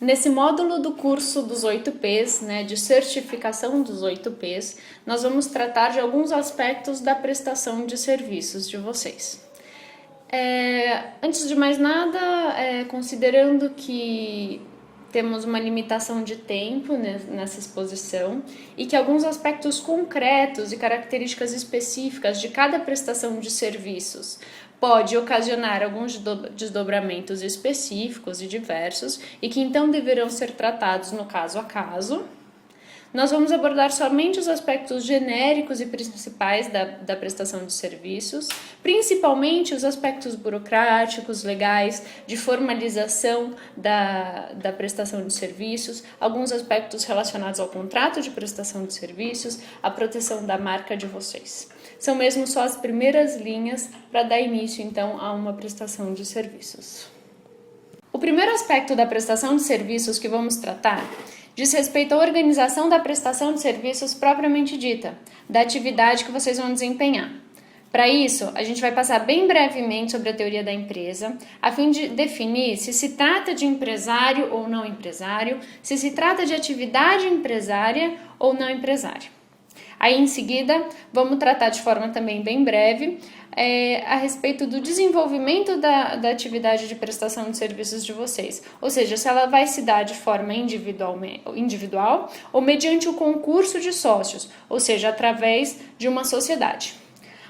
Nesse módulo do curso dos 8Ps, de certificação dos 8Ps, nós vamos tratar de alguns aspectos da prestação de serviços de vocês. Antes de mais nada, considerando que temos uma limitação de tempo nessa exposição e que alguns aspectos concretos e características específicas de cada prestação de serviços pode ocasionar alguns desdobramentos específicos e diversos e que então deverão ser tratados no caso a caso. Nós vamos abordar somente os aspectos genéricos e principais da prestação de serviços, principalmente os aspectos burocráticos, legais, de formalização da prestação de serviços, alguns aspectos relacionados ao contrato de prestação de serviços, a proteção da marca de vocês. São mesmo só as primeiras linhas para dar início, então, a uma prestação de serviços. O primeiro aspecto da prestação de serviços que vamos tratar diz respeito à organização da prestação de serviços propriamente dita, da atividade que vocês vão desempenhar. Para isso, a gente vai passar bem brevemente sobre a teoria da empresa, a fim de definir se trata de empresário ou não empresário, se trata de atividade empresária ou não empresária. Aí, em seguida, vamos tratar de forma também bem breve a respeito do desenvolvimento da atividade de prestação de serviços de vocês. Ou seja, se ela vai se dar de forma individual ou mediante o concurso de sócios, ou seja, através de uma sociedade.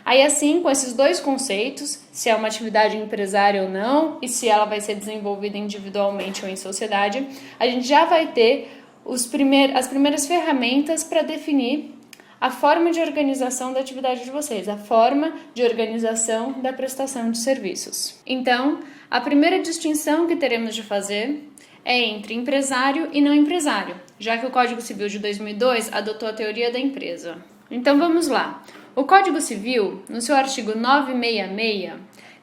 Aí, assim, com esses dois conceitos, se é uma atividade empresária ou não e se ela vai ser desenvolvida individualmente ou em sociedade, a gente já vai ter as primeiras ferramentas para definir a forma de organização da atividade de vocês, a forma de organização da prestação de serviços. Então, a primeira distinção que teremos de fazer é entre empresário e não empresário, já que o Código Civil de 2002 adotou a teoria da empresa. Então, vamos lá. O Código Civil, no seu artigo 966,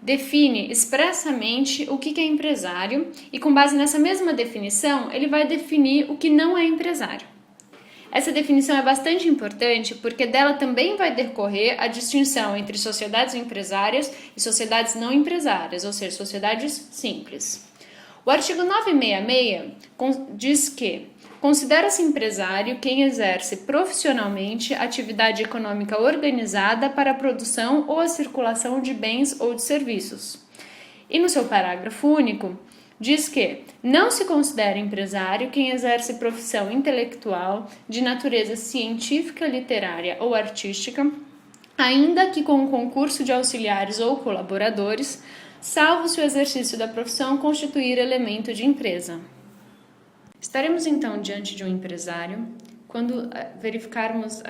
define expressamente o que é empresário e, com base nessa mesma definição, ele vai definir o que não é empresário. Essa definição é bastante importante porque dela também vai decorrer a distinção entre sociedades empresárias e sociedades não empresárias, ou seja, sociedades simples. O artigo 966 diz que considera-se empresário quem exerce profissionalmente atividade econômica organizada para a produção ou a circulação de bens ou de serviços. E no seu parágrafo único, diz que não se considera empresário quem exerce profissão intelectual de natureza científica, literária ou artística, ainda que com o concurso de auxiliares ou colaboradores, salvo se o exercício da profissão constituir elemento de empresa. Estaremos então diante de um empresário quando verificarmos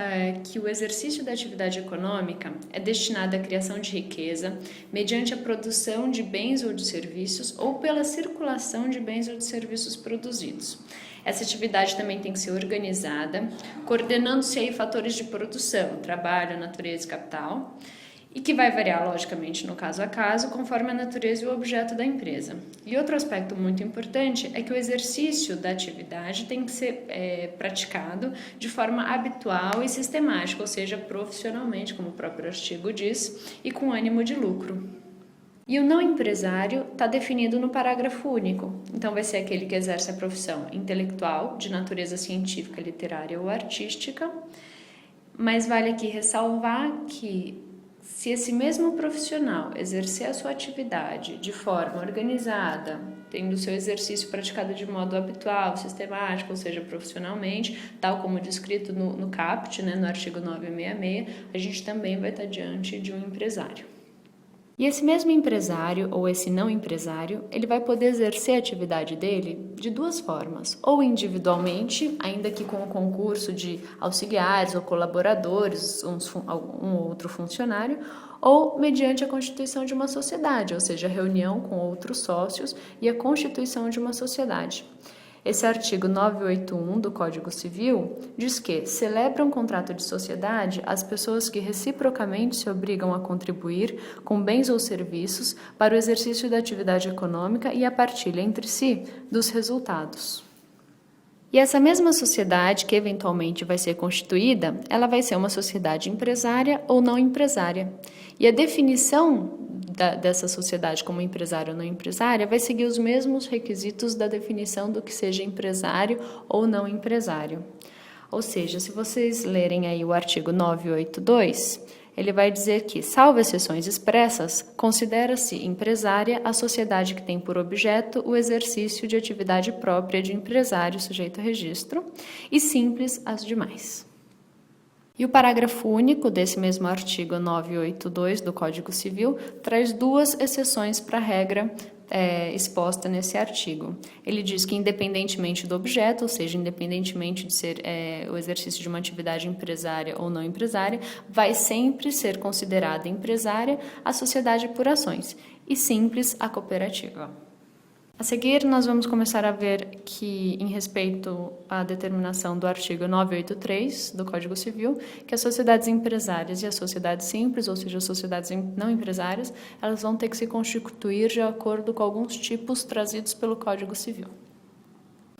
que o exercício da atividade econômica é destinado à criação de riqueza mediante a produção de bens ou de serviços ou pela circulação de bens ou de serviços produzidos. Essa atividade também tem que ser organizada, coordenando-se aí fatores de produção, trabalho, natureza e capital, e que vai variar, logicamente, no caso a caso, conforme a natureza e o objeto da empresa. E outro aspecto muito importante é que o exercício da atividade tem que ser praticado de forma habitual e sistemática, ou seja, profissionalmente, como o próprio artigo diz, e com ânimo de lucro. E o não empresário está definido no parágrafo único, então vai ser aquele que exerce a profissão intelectual, de natureza científica, literária ou artística, mas vale aqui ressalvar que se esse mesmo profissional exercer a sua atividade de forma organizada, tendo o seu exercício praticado de modo habitual, sistemático, ou seja, profissionalmente, tal como descrito no CAPT, no artigo 966, a gente também vai estar diante de um empresário. E esse mesmo empresário ou esse não empresário, ele vai poder exercer a atividade dele de duas formas, ou individualmente, ainda que com o concurso de auxiliares ou colaboradores, um outro funcionário, ou mediante a constituição de uma sociedade, ou seja, a reunião com outros sócios e a constituição de uma sociedade. Esse artigo 981 do Código Civil diz que celebram um contrato de sociedade as pessoas que reciprocamente se obrigam a contribuir com bens ou serviços para o exercício da atividade econômica e a partilha entre si dos resultados. E essa mesma sociedade que eventualmente vai ser constituída, ela vai ser uma sociedade empresária ou não empresária. E a definição dessa sociedade como empresário ou não empresária vai seguir os mesmos requisitos da definição do que seja empresário ou não empresário. Ou seja, se vocês lerem aí o artigo 982, ele vai dizer que, salvo exceções expressas, considera-se empresária a sociedade que tem por objeto o exercício de atividade própria de empresário sujeito a registro e simples as demais. E o parágrafo único desse mesmo artigo 982 do Código Civil traz duas exceções para a regra exposta nesse artigo. Ele diz que, independentemente do objeto, ou seja, independentemente de ser o exercício de uma atividade empresária ou não empresária, vai sempre ser considerada empresária a sociedade por ações e simples a cooperativa. A seguir, nós vamos começar a ver que, em respeito à determinação do artigo 983 do Código Civil, que as sociedades empresárias e as sociedades simples, ou seja, as sociedades não empresárias, elas vão ter que se constituir de acordo com alguns tipos trazidos pelo Código Civil.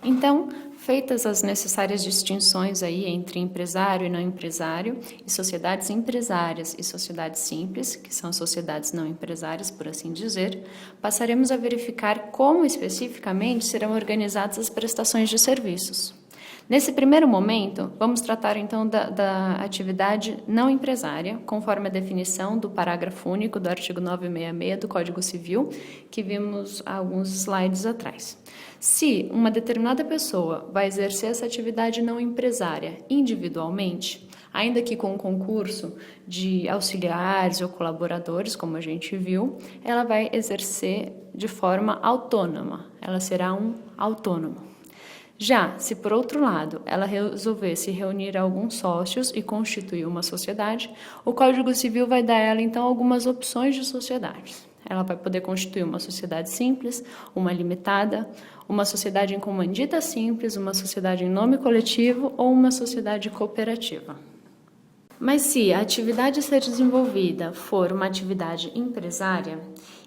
Então, feitas as necessárias distinções aí entre empresário e não empresário, e sociedades empresárias e sociedades simples, que são sociedades não empresárias, por assim dizer, passaremos a verificar como especificamente serão organizadas as prestações de serviços. Nesse primeiro momento, vamos tratar então da atividade não empresária, conforme a definição do parágrafo único do artigo 966 do Código Civil, que vimos há alguns slides atrás. Se uma determinada pessoa vai exercer essa atividade não empresária individualmente, ainda que com concurso de auxiliares ou colaboradores, como a gente viu, ela vai exercer de forma autônoma, ela será um autônomo. Já, se por outro lado ela resolver se reunir a alguns sócios e constituir uma sociedade, o Código Civil vai dar a ela então algumas opções de sociedades. Ela vai poder constituir uma sociedade simples, uma limitada, uma sociedade em comandita simples, uma sociedade em nome coletivo ou uma sociedade cooperativa. Mas se a atividade a ser desenvolvida for uma atividade empresária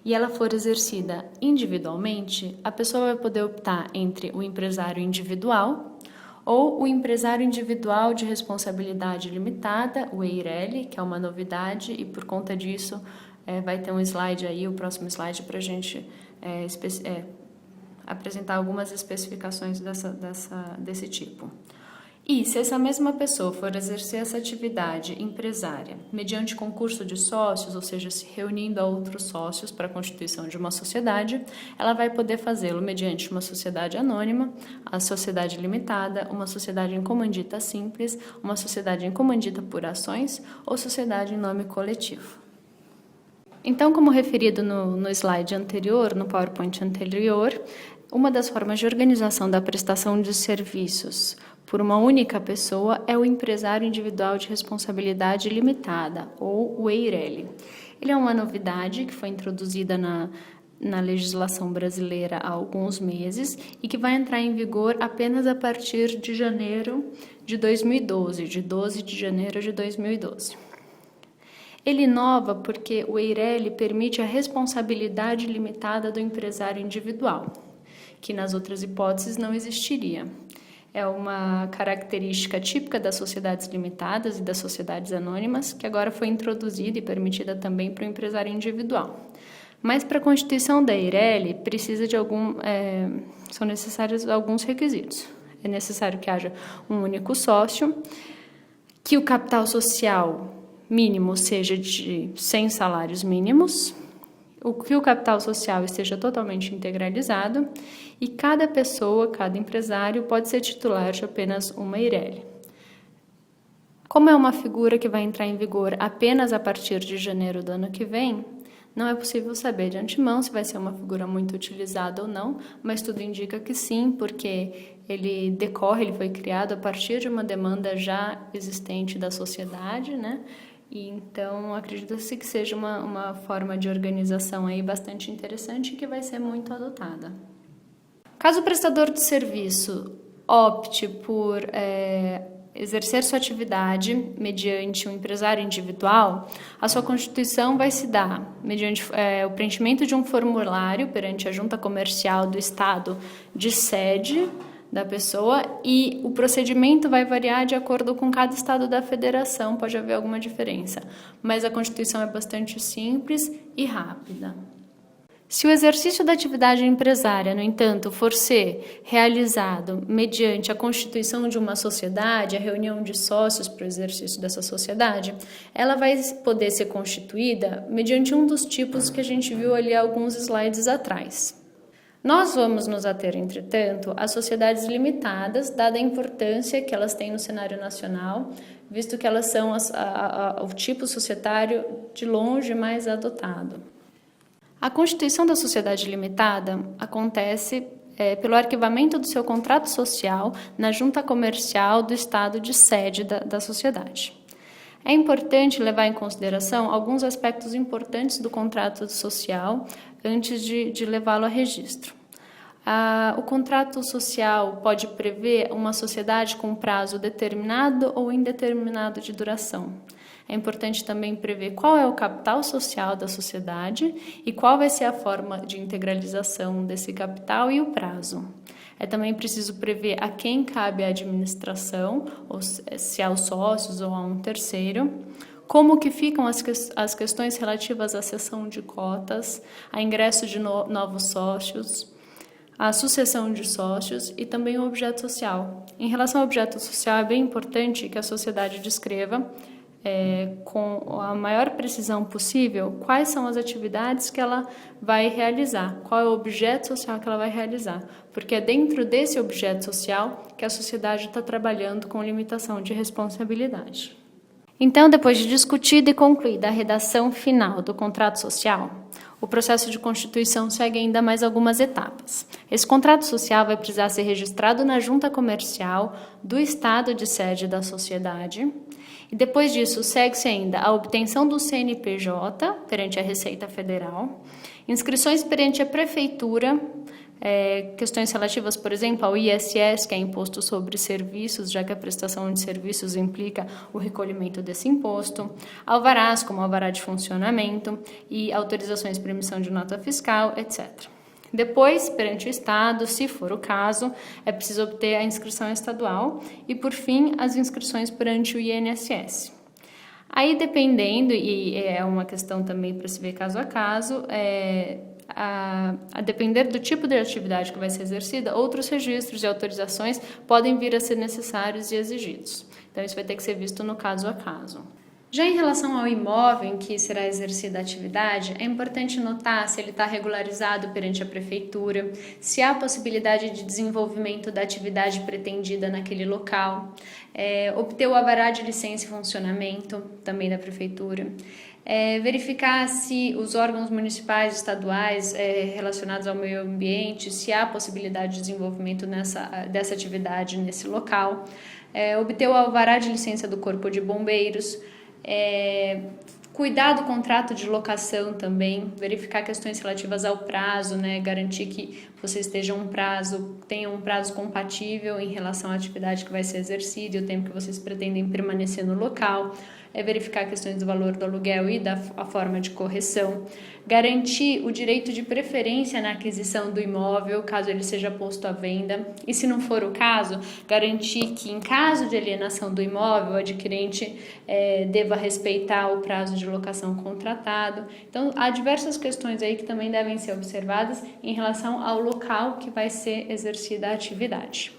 e ela for exercida individualmente, a pessoa vai poder optar entre o empresário individual ou o empresário individual de responsabilidade limitada, o EIRELI, que é uma novidade, e por conta disso vai ter um slide aí, o próximo slide, para a gente apresentar algumas especificações desse tipo. E se essa mesma pessoa for exercer essa atividade empresária mediante concurso de sócios, ou seja, se reunindo a outros sócios para a constituição de uma sociedade, ela vai poder fazê-lo mediante uma sociedade anônima, a sociedade limitada, uma sociedade em comandita simples, uma sociedade em comandita por ações ou sociedade em nome coletivo. Então, como referido no slide anterior, no PowerPoint anterior, uma das formas de organização da prestação de serviços por uma única pessoa é o empresário individual de responsabilidade limitada, ou o EIRELI. Ele é uma novidade que foi introduzida na legislação brasileira há alguns meses e que vai entrar em vigor apenas a partir de janeiro de 2012, de 12 de janeiro de 2012. Ele inova porque o EIRELI permite a responsabilidade limitada do empresário individual, que nas outras hipóteses não existiria. É uma característica típica das sociedades limitadas e das sociedades anônimas, que agora foi introduzida e permitida também para o empresário individual. Mas para a constituição da EIRELI, são necessários alguns requisitos. É necessário que haja um único sócio, que o capital social mínimo seja de 100 salários mínimos, que o capital social esteja totalmente integralizado e cada pessoa, cada empresário pode ser titular de apenas uma EIRELI. Como é uma figura que vai entrar em vigor apenas a partir de janeiro do ano que vem, não é possível saber de antemão se vai ser uma figura muito utilizada ou não, mas tudo indica que sim, porque ele foi criado a partir de uma demanda já existente da sociedade, né? E então, acredita-se que seja uma forma de organização aí bastante interessante e que vai ser muito adotada. Caso o prestador de serviço opte por exercer sua atividade mediante um empresário individual, a sua constituição vai se dar mediante o preenchimento de um formulário perante a junta comercial do estado de sede da pessoa e o procedimento vai variar de acordo com cada estado da federação, pode haver alguma diferença, mas a Constituição é bastante simples e rápida. Se o exercício da atividade empresária, no entanto, for ser realizado mediante a constituição de uma sociedade, a reunião de sócios para o exercício dessa sociedade, ela vai poder ser constituída mediante um dos tipos que a gente viu ali alguns slides atrás. Nós vamos nos ater, entretanto, às sociedades limitadas, dada a importância que elas têm no cenário nacional, visto que elas são o tipo societário de longe mais adotado. A constituição da sociedade limitada acontece pelo arquivamento do seu contrato social na junta comercial do estado de sede da sociedade. É importante levar em consideração alguns aspectos importantes do contrato social antes de levá-lo a registro. O contrato social pode prever uma sociedade com prazo determinado ou indeterminado de duração. É importante também prever qual é o capital social da sociedade e qual vai ser a forma de integralização desse capital e o prazo. É também preciso prever a quem cabe a administração, ou se aos sócios ou a um terceiro, como que ficam as questões relativas à cessão de cotas, a ingresso de novos sócios, a sucessão de sócios e também o objeto social. Em relação ao objeto social, é bem importante que a sociedade descreva com a maior precisão possível quais são as atividades que ela vai realizar, qual é o objeto social que ela vai realizar, porque é dentro desse objeto social que a sociedade está trabalhando com limitação de responsabilidade. Então, depois de discutida e concluída a redação final do contrato social, o processo de constituição segue ainda mais algumas etapas. Esse contrato social vai precisar ser registrado na junta comercial do estado de sede da sociedade. E depois disso, segue-se ainda a obtenção do CNPJ perante a Receita Federal, inscrições perante a Prefeitura, questões relativas, por exemplo, ao ISS, que é Imposto sobre Serviços, já que a prestação de serviços implica o recolhimento desse imposto, alvarás, como alvará de funcionamento, e autorizações para emissão de nota fiscal, etc. Depois, perante o Estado, se for o caso, é preciso obter a inscrição estadual e, por fim, as inscrições perante o INSS. Aí, dependendo, e é uma questão também para se ver caso a caso, a depender do tipo de atividade que vai ser exercida, outros registros e autorizações podem vir a ser necessários e exigidos. Então, isso vai ter que ser visto no caso a caso. Já em relação ao imóvel em que será exercida a atividade, é importante notar se ele está regularizado perante a prefeitura, se há possibilidade de desenvolvimento da atividade pretendida naquele local, obter o alvará de licença e funcionamento também da prefeitura, verificar se os órgãos municipais e estaduais relacionados ao meio ambiente, se há possibilidade de desenvolvimento dessa atividade nesse local, obter o alvará de licença do Corpo de Bombeiros, cuidar do contrato de locação também, verificar questões relativas ao prazo, garantir que vocês tenham um prazo compatível em relação à atividade que vai ser exercida e o tempo que vocês pretendem permanecer no local, verificar questões do valor do aluguel e a forma de correção, garantir o direito de preferência na aquisição do imóvel, caso ele seja posto à venda, e se não for o caso, garantir que em caso de alienação do imóvel, o adquirente deva respeitar o prazo de locação contratado. Então, há diversas questões aí que também devem ser observadas em relação ao local que vai ser exercida a atividade.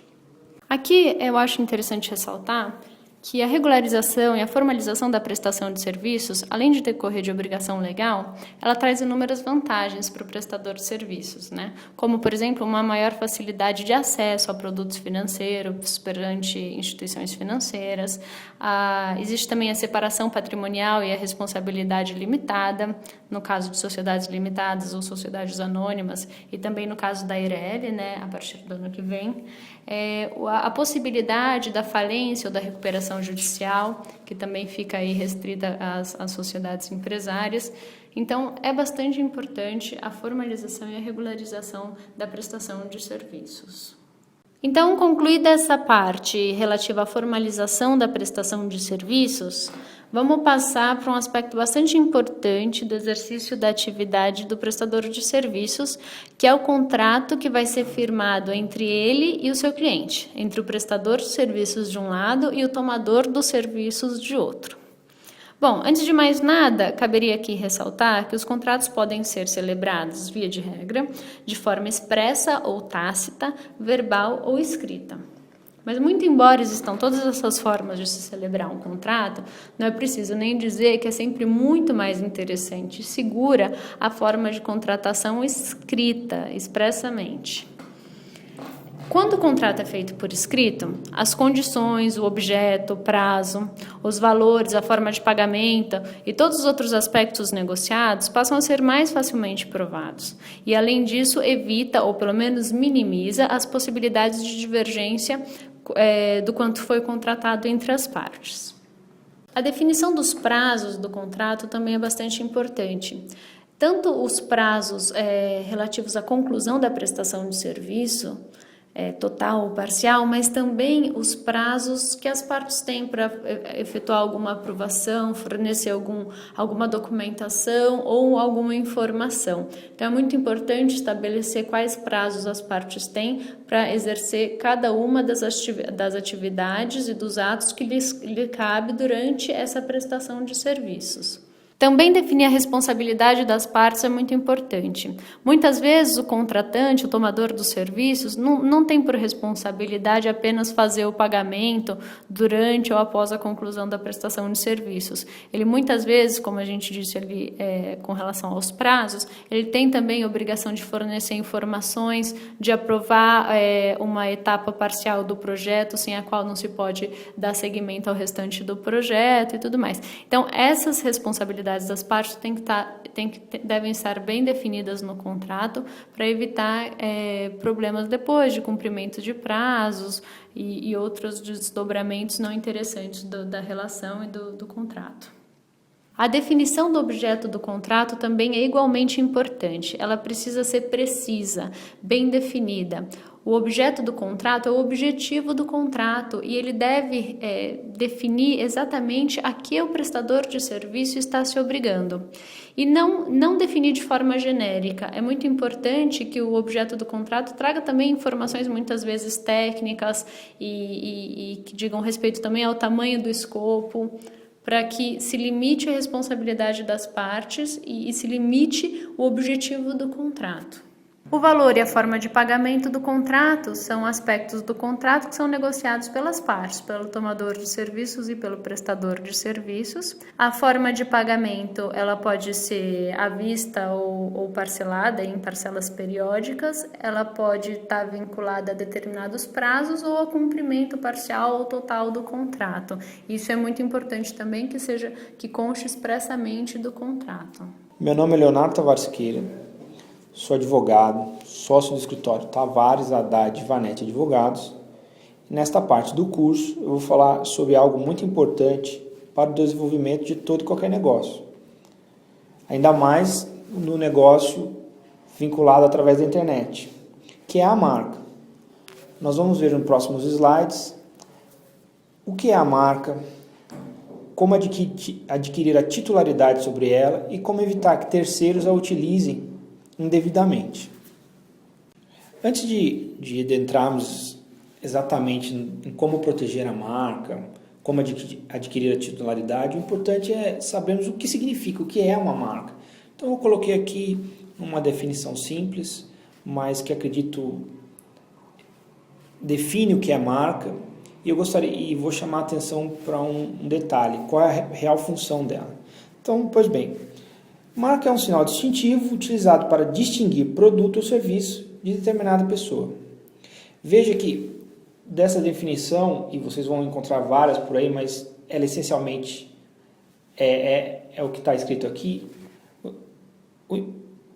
Aqui eu acho interessante ressaltar que a regularização e a formalização da prestação de serviços, além de decorrer de obrigação legal, ela traz inúmeras vantagens para o prestador de serviços, Como, por exemplo, uma maior facilidade de acesso a produtos financeiros perante instituições financeiras. Existe também a separação patrimonial e a responsabilidade limitada, no caso de sociedades limitadas ou sociedades anônimas, e também no caso da EIRELI, a partir do ano que vem. A possibilidade da falência ou da recuperação judicial, que também fica aí restrita às sociedades empresárias. Então, é bastante importante a formalização e a regularização da prestação de serviços. Então, concluída essa parte relativa à formalização da prestação de serviços, Vamos passar para um aspecto bastante importante do exercício da atividade do prestador de serviços, que é o contrato que vai ser firmado entre ele e o seu cliente, entre o prestador de serviços de um lado e o tomador dos serviços de outro. Bom, antes de mais nada, caberia aqui ressaltar que os contratos podem ser celebrados, via de regra, de forma expressa ou tácita, verbal ou escrita. Mas muito embora existam todas essas formas de se celebrar um contrato, não é preciso nem dizer que é sempre muito mais interessante e segura a forma de contratação escrita, expressamente. Quando o contrato é feito por escrito, as condições, o objeto, o prazo, os valores, a forma de pagamento e todos os outros aspectos negociados passam a ser mais facilmente provados. E, além disso, evita, ou pelo menos minimiza, as possibilidades de divergência do quanto foi contratado entre as partes. A definição dos prazos do contrato também é bastante importante. Tanto os prazos relativos à conclusão da prestação de serviço, total ou parcial, mas também os prazos que as partes têm para efetuar alguma aprovação, fornecer alguma documentação ou alguma informação. Então, é muito importante estabelecer quais prazos as partes têm para exercer cada uma das atividades e dos atos que lhe cabe durante essa prestação de serviços. Também definir a responsabilidade das partes é muito importante. Muitas vezes o contratante, o tomador dos serviços, não tem por responsabilidade apenas fazer o pagamento durante ou após a conclusão da prestação de serviços. Ele muitas vezes, como a gente disse ali com relação aos prazos, ele tem também a obrigação de fornecer informações, de aprovar uma etapa parcial do projeto, sem a qual não se pode dar seguimento ao restante do projeto e tudo mais. Então, essas responsabilidades das partes devem estar bem definidas no contrato para evitar problemas depois de cumprimento de prazos e outros desdobramentos não interessantes da relação e do contrato. A definição do objeto do contrato também é igualmente importante. Ela precisa ser precisa, bem definida. O objeto do contrato é o objetivo do contrato e ele deve definir exatamente a que o prestador de serviço está se obrigando. E não definir de forma genérica. É muito importante que o objeto do contrato traga também informações muitas vezes técnicas e que digam respeito também ao tamanho do escopo, para que se limite a responsabilidade das partes e se limite o objetivo do contrato. O valor e a forma de pagamento do contrato são aspectos do contrato que são negociados pelas partes, pelo tomador de serviços e pelo prestador de serviços. A forma de pagamento ela pode ser à vista ou parcelada em parcelas periódicas, ela pode estar vinculada a determinados prazos ou a cumprimento parcial ou total do contrato. Isso é muito importante também que conste expressamente do contrato. Meu nome é Leonardo Tavares Siqueira. Sou advogado, sócio do escritório Tavares, Haddad e Vanetti Advogados. E nesta parte do curso eu vou falar sobre algo muito importante para o desenvolvimento de todo e qualquer negócio. Ainda mais no negócio vinculado através da internet, que é a marca. Nós vamos ver nos próximos slides o que é a marca, como adquirir a titularidade sobre ela e como evitar que terceiros a utilizem indevidamente. Antes de adentrarmos exatamente em como proteger a marca, como adquirir a titularidade, o importante é sabermos o que significa, o que é uma marca. Então eu coloquei aqui uma definição simples, mas que acredito define o que é marca, e vou chamar a atenção para um detalhe, qual é a real função dela. Então, pois bem, marca é um sinal distintivo utilizado para distinguir produto ou serviço de determinada pessoa. Veja que dessa definição, e vocês vão encontrar várias por aí, mas ela essencialmente é o que está escrito aqui.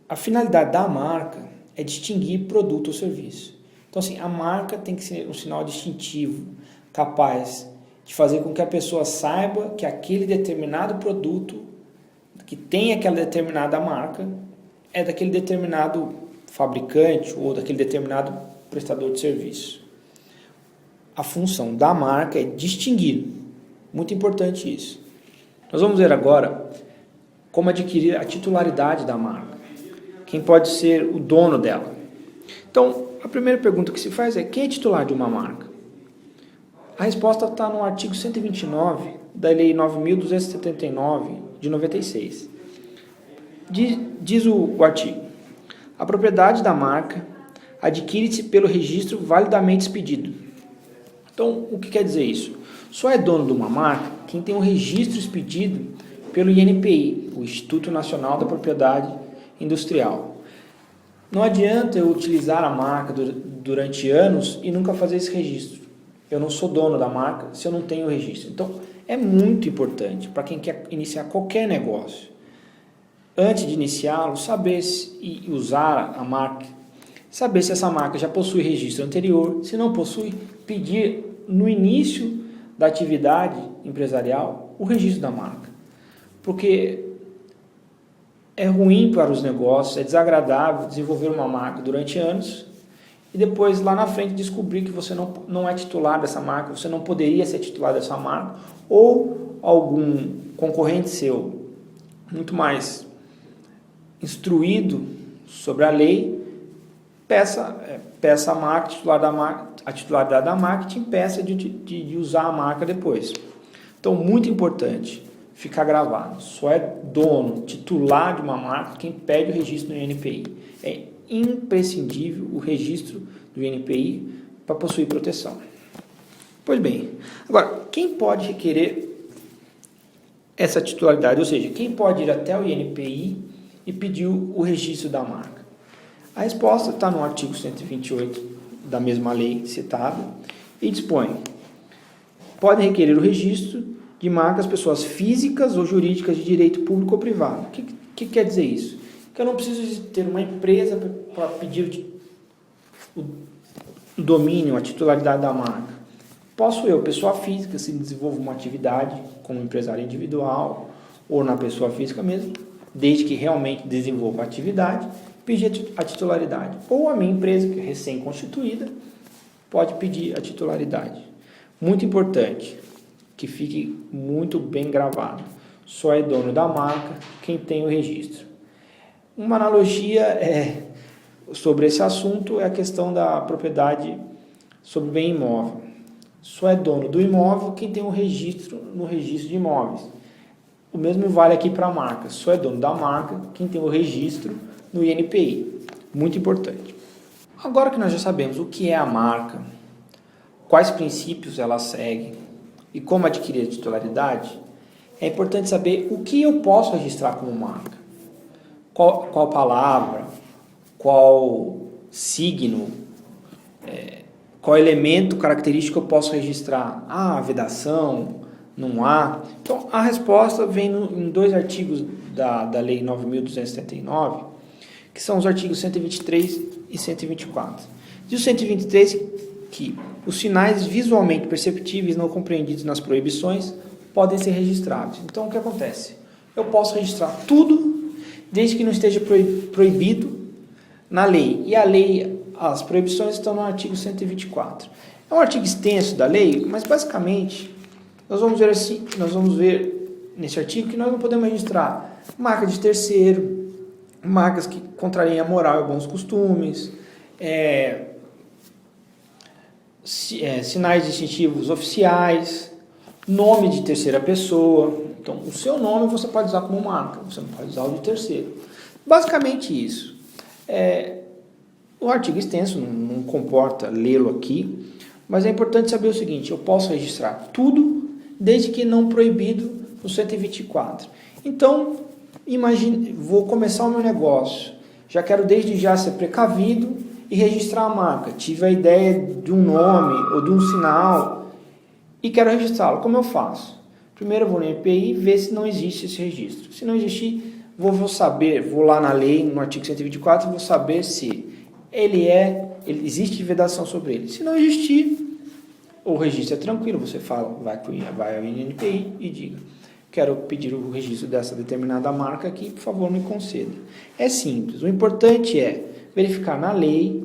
A finalidade da marca é distinguir produto ou serviço. Então, assim, a marca tem que ser um sinal distintivo, capaz de fazer com que a pessoa saiba que aquele determinado produto que tem aquela determinada marca é daquele determinado fabricante ou daquele determinado prestador de serviço. A função da marca é distinguir. Muito importante isso. Nós vamos ver agora como adquirir a titularidade da marca. Quem pode ser o dono dela. Então, a primeira pergunta que se faz é: quem é titular de uma marca? A resposta está no artigo 129 da Lei 9.279 de 96. Diz o artigo: a propriedade da marca adquire-se pelo registro validamente expedido. Então, o que quer dizer isso? Só é dono de uma marca quem tem um registro expedido pelo INPI, o Instituto Nacional da Propriedade Industrial. Não adianta eu utilizar a marca durante anos e nunca fazer esse registro. Eu não sou dono da marca se eu não tenho o registro. Então, é muito importante para quem quer iniciar qualquer negócio, antes de iniciá-lo, saber e usar a marca, saber se essa marca já possui registro anterior, se não possui, pedir no início da atividade empresarial o registro da marca. Porque é ruim para os negócios, é desagradável desenvolver uma marca durante anos e depois lá na frente descobrir que você não é titular dessa marca, você não poderia ser titular dessa marca, ou algum concorrente seu muito mais instruído sobre a lei peça a marca, a titularidade da marca e te impeça de usar a marca depois. Então, muito importante ficar gravado: só é dono, titular de uma marca quem pede o registro no INPI. É imprescindível o registro do INPI para possuir proteção. Pois bem, agora, quem pode requerer essa titularidade? Ou seja, quem pode ir até o INPI e pedir o registro da marca? A resposta está no artigo 128 da mesma lei citada e dispõe: podem requerer o registro de marcas pessoas físicas ou jurídicas de direito público ou privado. O que quer dizer isso? Que eu não preciso ter uma empresa para pedir o domínio, a titularidade da marca. Posso eu, pessoa física, se desenvolvo uma atividade como empresário individual ou na pessoa física mesmo, desde que realmente desenvolva a atividade, pedir a titularidade. Ou a minha empresa, que é recém-constituída, pode pedir a titularidade. Muito importante que fique muito bem gravado: só é dono da marca quem tem o registro. Uma analogia sobre esse assunto é a questão da propriedade sobre bem imóvel. Só é dono do imóvel quem tem o registro no registro de imóveis. O mesmo vale aqui para a marca: só é dono da marca quem tem o registro no INPI. Muito importante. Agora que nós já sabemos o que é a marca, quais princípios ela segue e como adquirir a titularidade, é importante saber o que eu posso registrar como marca. Qual palavra, qual signo, qual elemento característico eu posso registrar. Há vedação, não há? Então, a resposta vem em dois artigos da Lei 9.279, que são os artigos 123 e 124. Diz o 123 que os sinais visualmente perceptíveis não compreendidos nas proibições podem ser registrados. Então, o que acontece? Eu posso registrar tudo desde que não esteja proibido na lei. E a lei, as proibições estão no artigo 124. É um artigo extenso da lei, mas basicamente nós vamos ver nesse artigo que nós não podemos registrar marca de terceiro, marcas que contrariem a moral e bons costumes, sinais distintivos oficiais, nome de terceira pessoa. Então, o seu nome você pode usar como marca, você não pode usar o de terceiro. Basicamente isso. O artigo extenso não comporta lê-lo aqui, mas é importante saber o seguinte: eu posso registrar tudo desde que não proibido no 124. Então, imagine, vou começar o meu negócio, já quero desde já ser precavido e registrar a marca. Tive a ideia de um nome ou de um sinal e quero registrá-lo. Como eu faço? Primeiro eu vou no INPI ver se não existe esse registro. Se não existir, vou lá na lei, no artigo 124, vou saber se existe vedação sobre ele. Se não existir, o registro é tranquilo, você vai ao INPI e diga: quero pedir o registro dessa determinada marca aqui, por favor, me conceda. É simples. O importante é verificar na lei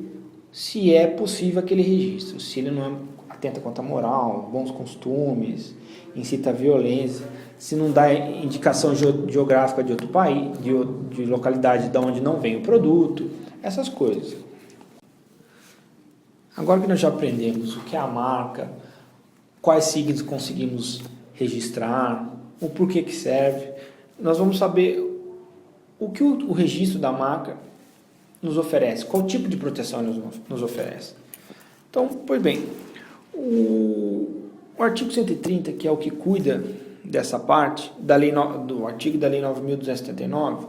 se é possível aquele registro. Se ele não atenta contra a moral, bons costumes, incita a violência, se não dá indicação geográfica de outro país, de localidade de onde não vem o produto, essas coisas. Agora que nós já aprendemos o que é a marca, quais signos conseguimos registrar, o porquê que serve, nós vamos saber o que o registro da marca nos oferece, qual tipo de proteção nos oferece. Então, pois bem, o artigo 130, que é o que cuida dessa parte, do artigo da Lei 9.279,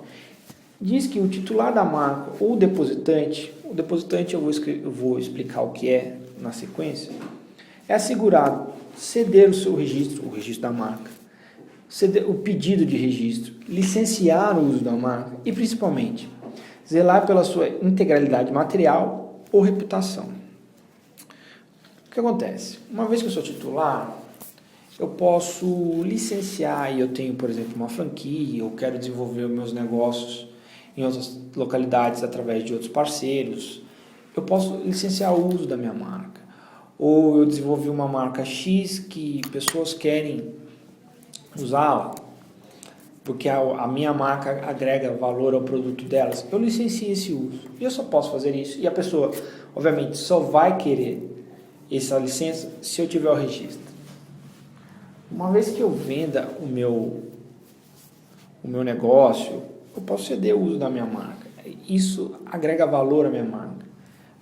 diz que o titular da marca ou o depositante eu vou explicar o que é na sequência, é assegurado ceder o seu registro, o registro da marca, ceder o pedido de registro, licenciar o uso da marca e, principalmente, zelar pela sua integralidade material ou reputação. O que acontece? Uma vez que eu sou titular, eu posso licenciar e eu tenho, por exemplo, uma franquia, eu quero desenvolver meus negócios em outras localidades através de outros parceiros, eu posso licenciar o uso da minha marca. Ou eu desenvolvi uma marca X que pessoas querem usá-la, porque a minha marca agrega valor ao produto delas, eu licencio esse uso. E eu só posso fazer isso. E a pessoa, obviamente, só vai querer essa licença se eu tiver o registro. Uma vez que eu venda o meu negócio, eu posso ceder o uso da minha marca. Isso agrega valor à minha marca.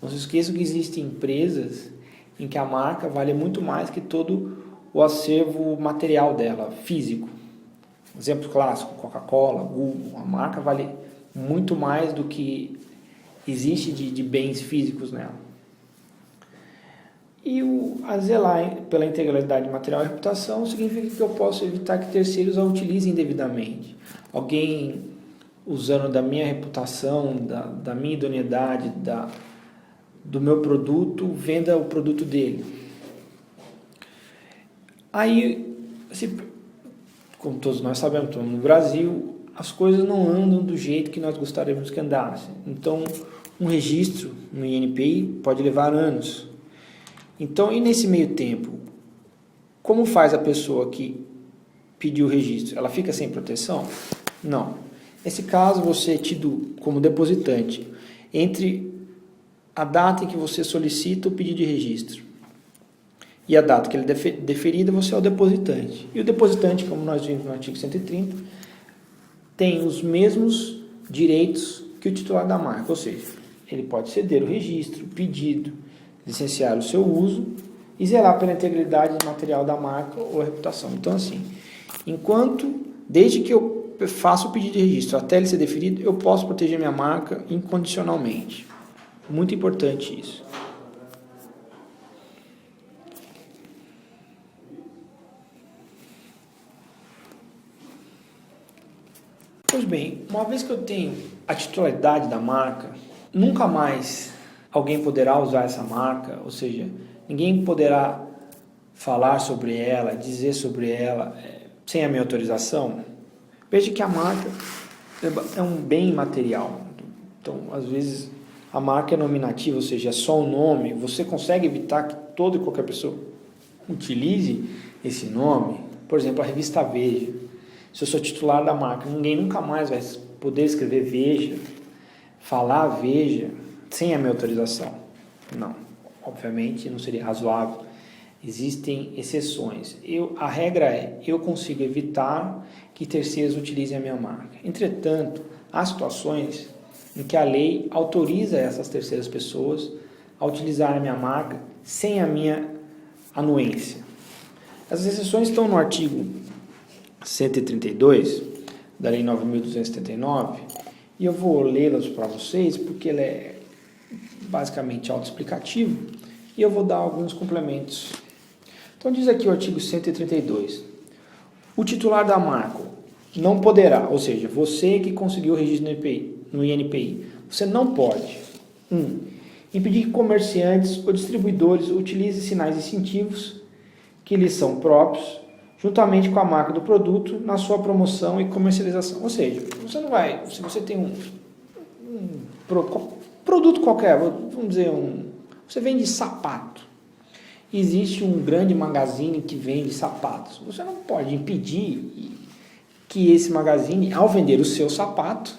Não se esqueçam que existem empresas em que a marca vale muito mais que todo o acervo material dela, físico. Exemplo clássico, Coca-Cola, Google. A marca vale muito mais do que existe de bens físicos nela. E a zelar pela integralidade material e reputação significa que eu posso evitar que terceiros a utilizem indevidamente. Alguém usando da minha reputação, da minha idoneidade, do meu produto, venda o produto dele. Aí, como todos nós sabemos, no Brasil, as coisas não andam do jeito que nós gostaríamos que andassem. Então, um registro no INPI pode levar anos. Então, e nesse meio tempo, como faz a pessoa que pediu o registro? Ela fica sem proteção? Não. Nesse caso, você é tido como depositante entre a data em que você solicita o pedido de registro e a data que ele é deferida, você é o depositante. E o depositante, como nós vimos no artigo 130, tem os mesmos direitos que o titular da marca, ou seja, ele pode ceder o registro, o pedido, licenciar o seu uso e zelar pela integridade material da marca ou a reputação. Então, assim, desde que eu faço o pedido de registro até ele ser deferido, eu posso proteger minha marca incondicionalmente. Muito importante isso. Pois bem, uma vez que eu tenho a titularidade da marca, nunca mais alguém poderá usar essa marca, ou seja, ninguém poderá falar sobre ela, dizer sobre ela sem a minha autorização. Veja que a marca é um bem material. Então, às vezes, a marca é nominativa, ou seja, é só o nome. Você consegue evitar que toda e qualquer pessoa utilize esse nome. Por exemplo, a revista Veja. Se eu sou titular da marca, ninguém nunca mais vai poder escrever Veja, falar Veja, sem a minha autorização. Não, obviamente não seria razoável. Existem exceções. A regra é, eu consigo evitar que terceiros utilizem a minha marca. Entretanto, há situações em que a lei autoriza essas terceiras pessoas a utilizar a minha marca sem a minha anuência. Essas exceções estão no artigo 132 da Lei 9.279 e eu vou lê-las para vocês porque ela é basicamente autoexplicativo e eu vou dar alguns complementos. Então diz aqui o artigo 132. O titular da marca não poderá, ou seja, você que conseguiu o registro no INPI, você não pode 1. Impedir que comerciantes ou distribuidores utilizem sinais distintivos que lhes são próprios, juntamente com a marca do produto, na sua promoção e comercialização. Ou seja, você não vai, se você tem um produto qualquer, vamos dizer, você vende sapato, existe um grande magazine que vende sapatos. Você não pode impedir que esse magazine, ao vender o seu sapato,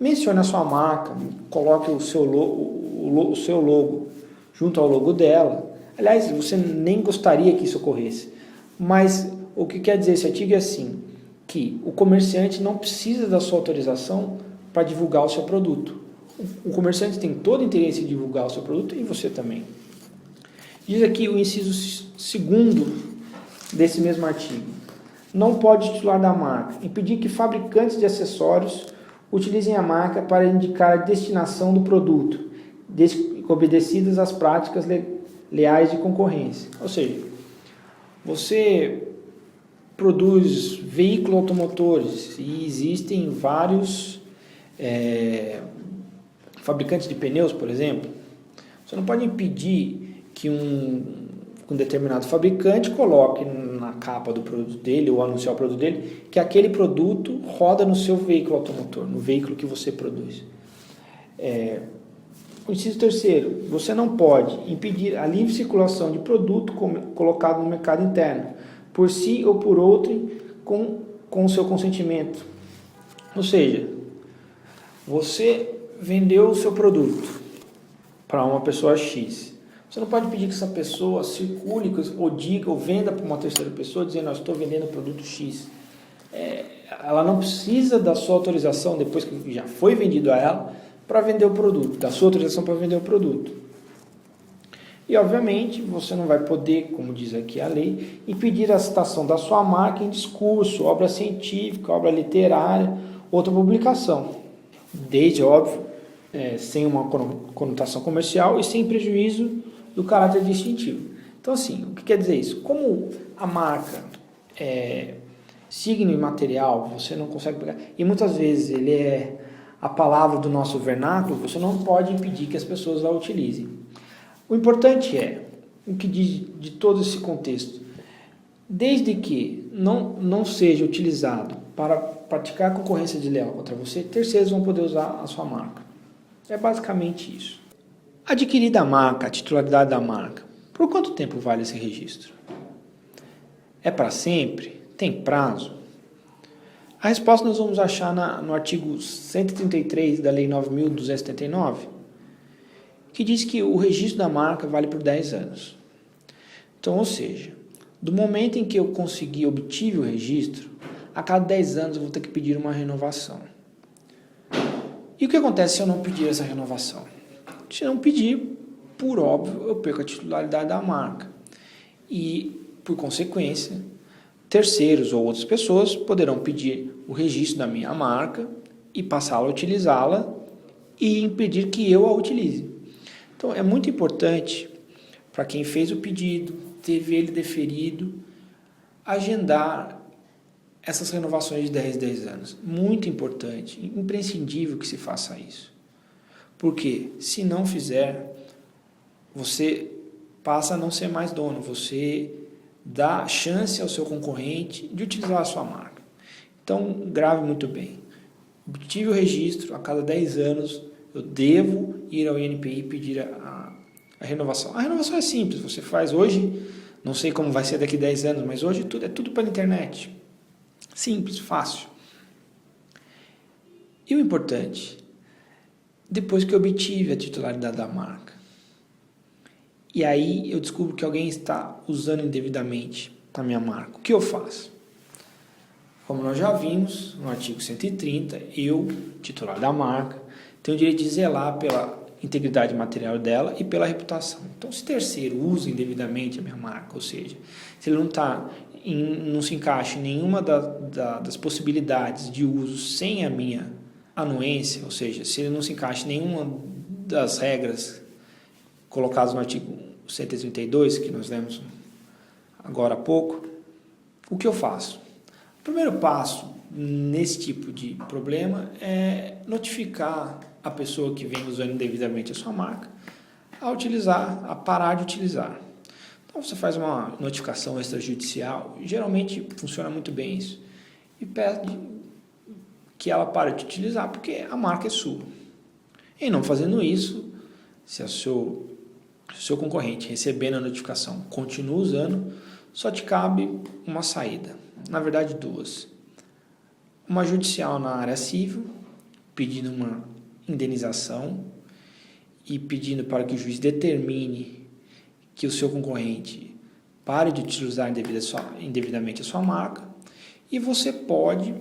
mencione a sua marca, coloque o seu logo junto ao logo dela. Aliás, você nem gostaria que isso ocorresse. Mas o que quer dizer esse artigo é assim, que o comerciante não precisa da sua autorização para divulgar o seu produto. O comerciante tem todo o interesse em divulgar o seu produto e você também. Diz aqui o inciso 2º desse mesmo artigo. Não pode o titular da marca impedir que fabricantes de acessórios utilizem a marca para indicar a destinação do produto, obedecidas as práticas leais de concorrência. Ou seja, você produz veículos automotores e existem vários fabricantes de pneus, por exemplo. Você não pode impedir que um determinado fabricante coloque na capa do produto dele ou anunciar o produto dele que aquele produto roda no seu veículo automotor, no veículo que você produz. O inciso 3º, você não pode impedir a livre circulação de produto colocado no mercado interno, por si ou por outro, com o seu consentimento. Ou seja, você vendeu o seu produto para uma pessoa X. Você não pode pedir que essa pessoa circule ou diga ou venda para uma terceira pessoa dizendo, estou vendendo o produto X. Ela não precisa da sua autorização, depois que já foi vendido a ela, para vender o produto, da sua autorização para vender o produto. E, obviamente, você não vai poder, como diz aqui a lei, impedir a citação da sua marca em discurso, obra científica, obra literária, outra publicação. Desde, óbvio, sem uma conotação comercial e sem prejuízo do caráter distintivo. Então, assim, o que quer dizer isso? Como a marca é signo imaterial, você não consegue pegar, e muitas vezes ele é a palavra do nosso vernáculo, você não pode impedir que as pessoas a utilizem. O importante o que diz de todo esse contexto, desde que não seja utilizado para praticar concorrência desleal contra você, terceiros vão poder usar a sua marca. É basicamente isso. Adquirida a marca, a titularidade da marca, por quanto tempo vale esse registro? É para sempre? Tem prazo? A resposta nós vamos achar no artigo 133 da Lei 9.279, que diz que o registro da marca vale por 10 anos. Então, ou seja, do momento em que eu obtive o registro, a cada 10 anos eu vou ter que pedir uma renovação. E o que acontece se eu não pedir essa renovação? Se não pedir, por óbvio, eu perco a titularidade da marca. E, por consequência, terceiros ou outras pessoas poderão pedir o registro da minha marca e passá-la a utilizá-la e impedir que eu a utilize. Então, é muito importante para quem fez o pedido, teve ele deferido, agendar essas renovações de 10 anos. Muito importante, imprescindível que se faça isso. Porque, se não fizer, você passa a não ser mais dono, você dá chance ao seu concorrente de utilizar a sua marca. Então, grave muito bem. Obtive o registro, a cada 10 anos eu devo ir ao INPI e pedir a renovação. A renovação é simples, você faz hoje, não sei como vai ser daqui a 10 anos, mas hoje é tudo pela internet. Simples, fácil. E o importante, depois que eu obtive a titularidade da marca, e aí eu descubro que alguém está usando indevidamente a minha marca, o que eu faço? Como nós já vimos no artigo 130, eu, titular da marca, tenho o direito de zelar pela integridade material dela e pela reputação. Então, se terceiro usa indevidamente a minha marca, ou seja, se ele não se encaixa em nenhuma das possibilidades de uso sem a minha anuência, ou seja, se ele não se encaixa em nenhuma das regras colocadas no artigo 132, que nós lemos agora há pouco, o que eu faço? O primeiro passo nesse tipo de problema é notificar a pessoa que vem usando indevidamente a sua marca a parar de utilizar. Então você faz uma notificação extrajudicial, geralmente funciona muito bem isso, e pede que ela pare de utilizar porque a marca é sua. E não fazendo isso, se a sua Se o seu concorrente recebendo a notificação continua usando, só te cabe uma saída. Na verdade, duas. Uma judicial na área civil, pedindo uma indenização e pedindo para que o juiz determine que o seu concorrente pare de utilizar indevidamente a sua marca. E você pode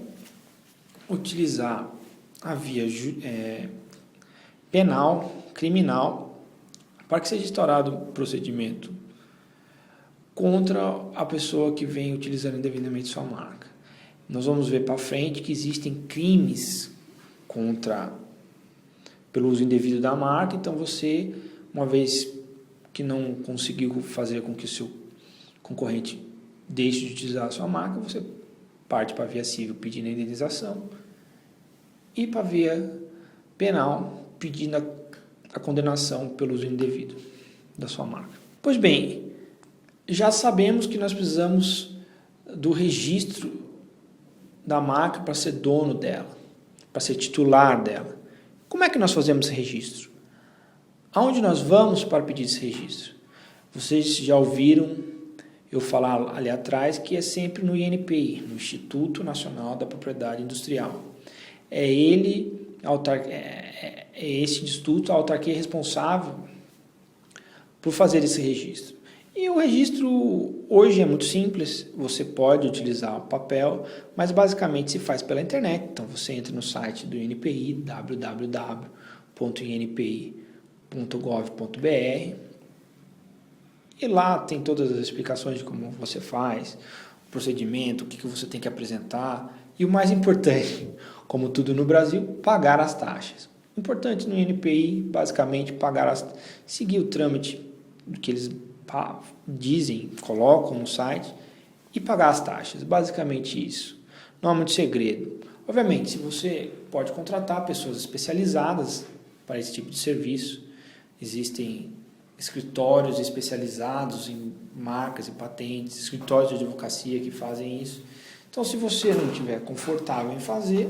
utilizar a via penal, criminal, para que seja instaurado um procedimento contra a pessoa que vem utilizando indevidamente sua marca. Nós vamos ver para frente que existem crimes pelo uso indevido da marca, então você, uma vez que não conseguiu fazer com que o seu concorrente deixe de utilizar a sua marca, você parte para a via civil pedindo a indenização e para a via penal pedindo a condenação pelo uso indevido da sua marca. Pois bem, já sabemos que nós precisamos do registro da marca para ser dono dela, para ser titular dela. Como é que nós fazemos esse registro? Aonde nós vamos para pedir esse registro? Vocês já ouviram eu falar ali atrás que é sempre no INPI, no Instituto Nacional da Propriedade Industrial. É esse instituto, a autarquia responsável por fazer esse registro. E o registro hoje é muito simples, você pode utilizar o papel, mas basicamente se faz pela internet. Então você entra no site do INPI, www.inpi.gov.br, e lá tem todas as explicações de como você faz, o procedimento, o que você tem que apresentar, e o mais importante, como tudo no Brasil, pagar as taxas. Importante no INPI, basicamente, seguir o trâmite que eles dizem, colocam no site e pagar as taxas. Basicamente isso. Não há muito segredo. Obviamente, se você pode contratar pessoas especializadas para esse tipo de serviço, existem escritórios especializados em marcas e patentes, escritórios de advocacia que fazem isso. Então, se você não estiver confortável em fazer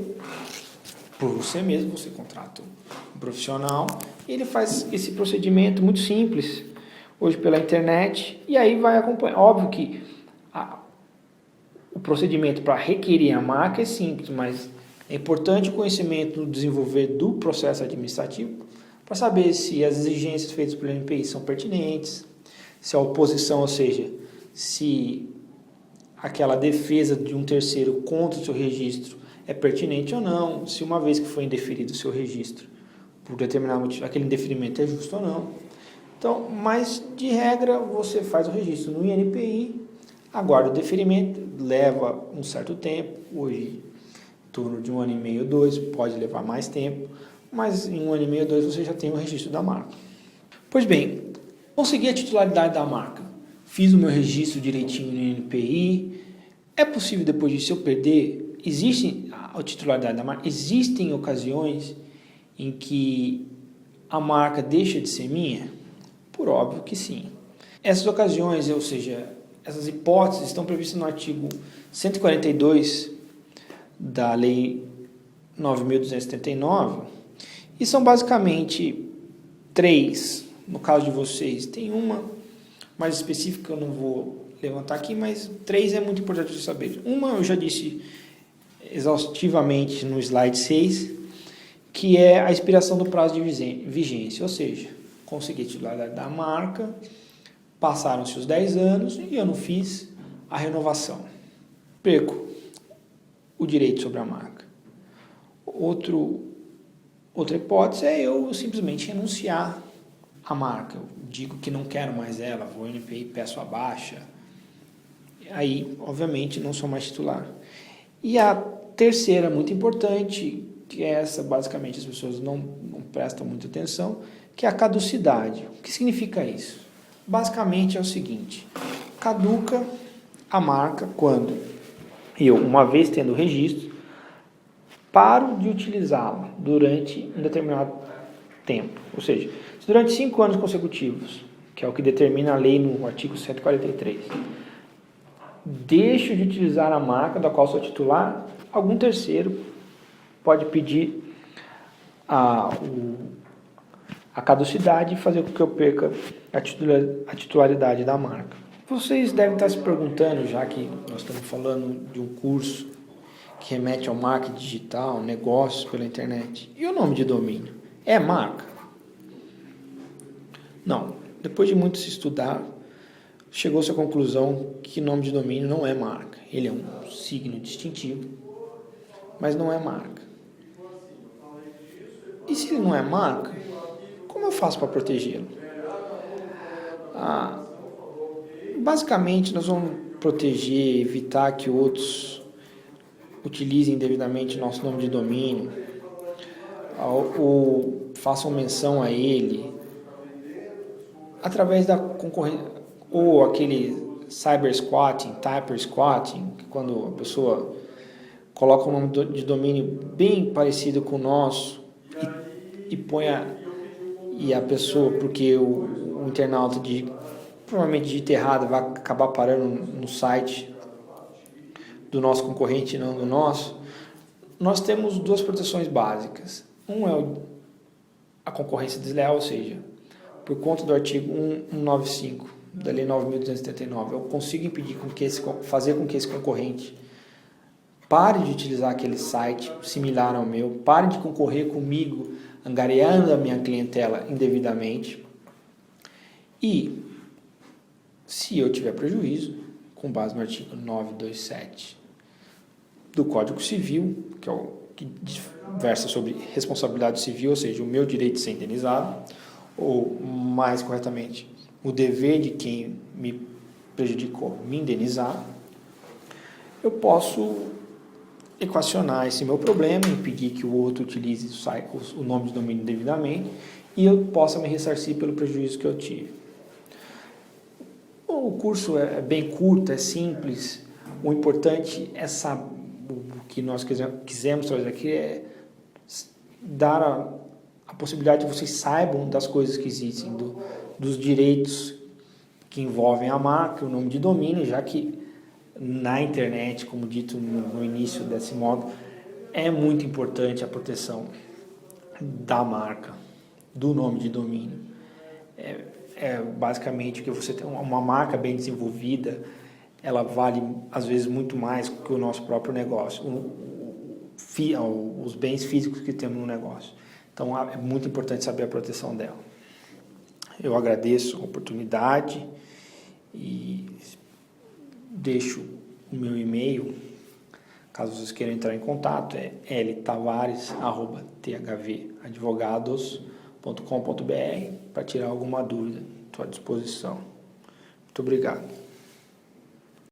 por você mesmo, você contrata um profissional e ele faz esse procedimento muito simples, hoje pela internet, e aí vai acompanhar. Óbvio que o procedimento para requerer a marca é simples, mas é importante o conhecimento no desenvolver do processo administrativo para saber se as exigências feitas pelo INPI são pertinentes, se a oposição, ou seja, se aquela defesa de um terceiro contra o seu registro é pertinente ou não, se uma vez que foi indeferido o seu registro, por determinado motivo, aquele indeferimento é justo ou não. Então, mas de regra, você faz o registro no INPI, aguarda o deferimento, leva um certo tempo, hoje em torno de 1 ano e meio, 2, pode levar mais tempo, mas em 1 ano e meio, 2 você já tem o registro da marca. Pois bem, consegui a titularidade da marca, fiz o meu registro direitinho no INPI, é possível depois disso eu perder? Existe a titularidade da marca? Existem ocasiões em que a marca deixa de ser minha? Por óbvio que sim. Essas ocasiões, ou seja, essas hipóteses estão previstas no artigo 142 da Lei 9.279 e são basicamente 3. No caso de vocês, tem uma mais específica que eu não vou levantar aqui, mas 3 é muito importante você saber. Uma eu já disse exaustivamente no slide 6, que é a expiração do prazo de vigência, ou seja, consegui a titularidade da marca, passaram-se os 10 anos e eu não fiz a renovação. Perco o direito sobre a marca. Outra hipótese é eu simplesmente renunciar à marca. Eu digo que não quero mais ela, vou ao INPI e peço a baixa. Aí, obviamente, não sou mais titular. E a terceira, muito importante, que é essa, basicamente, as pessoas não prestam muita atenção, que é a caducidade. O que significa isso? Basicamente é o seguinte: caduca a marca quando eu, uma vez tendo o registro, paro de utilizá-la durante um determinado tempo. Ou seja, se durante 5 anos consecutivos, que é o que determina a lei no artigo 143, deixo de utilizar a marca da qual sou titular, algum terceiro pode pedir a a caducidade e fazer com que eu perca a titularidade da marca. Vocês devem estar se perguntando, já que nós estamos falando de um curso que remete ao marketing digital, negócios pela internet, e o nome de domínio? É marca? Não. Depois de muito se estudar, chegou-se à conclusão que nome de domínio não é marca. Ele é um signo distintivo, mas não é marca. E se ele não é marca, como eu faço para protegê-lo? Basicamente, nós vamos proteger, evitar que outros utilizem devidamente nosso nome de domínio, ou façam menção a ele, através da concorrência, ou aquele cyber squatting, typer squatting, que quando a pessoa coloca um nome de domínio bem parecido com o nosso e põe a pessoa, porque o internauta provavelmente digita errado, vai acabar parando no site do nosso concorrente e não do nosso. Nós temos duas proteções básicas. Um é a concorrência desleal, ou seja, por conta do artigo 195 da Lei 9.279, eu consigo impedir fazer com que esse concorrente pare de utilizar aquele site similar ao meu, pare de concorrer comigo, angariando a minha clientela indevidamente. E, se eu tiver prejuízo, com base no artigo 927 do Código Civil, que é o que versa sobre responsabilidade civil, ou seja, o meu direito de ser indenizado, ou mais corretamente, o dever de quem me prejudicou me indenizar, eu posso equacionar esse meu problema, impedir que o outro utilize o nome de domínio devidamente e eu possa me ressarcir pelo prejuízo que eu tive. O curso é bem curto, é simples. O importante é saber, o que nós quisemos trazer aqui é dar a possibilidade de vocês saibam das coisas que existem, dos direitos que envolvem a marca, o nome de domínio, já que na internet, como dito no início desse módulo, é muito importante a proteção da marca, do nome de domínio. Basicamente que você tem uma marca bem desenvolvida, ela vale às vezes muito mais que o nosso próprio negócio, os bens físicos que temos no negócio. Então é muito importante saber a proteção dela. Eu agradeço a oportunidade e deixo o meu e-mail, caso vocês queiram entrar em contato, é ltavares@thgadvogados.com.br para tirar alguma dúvida. Estou à disposição. Muito obrigado.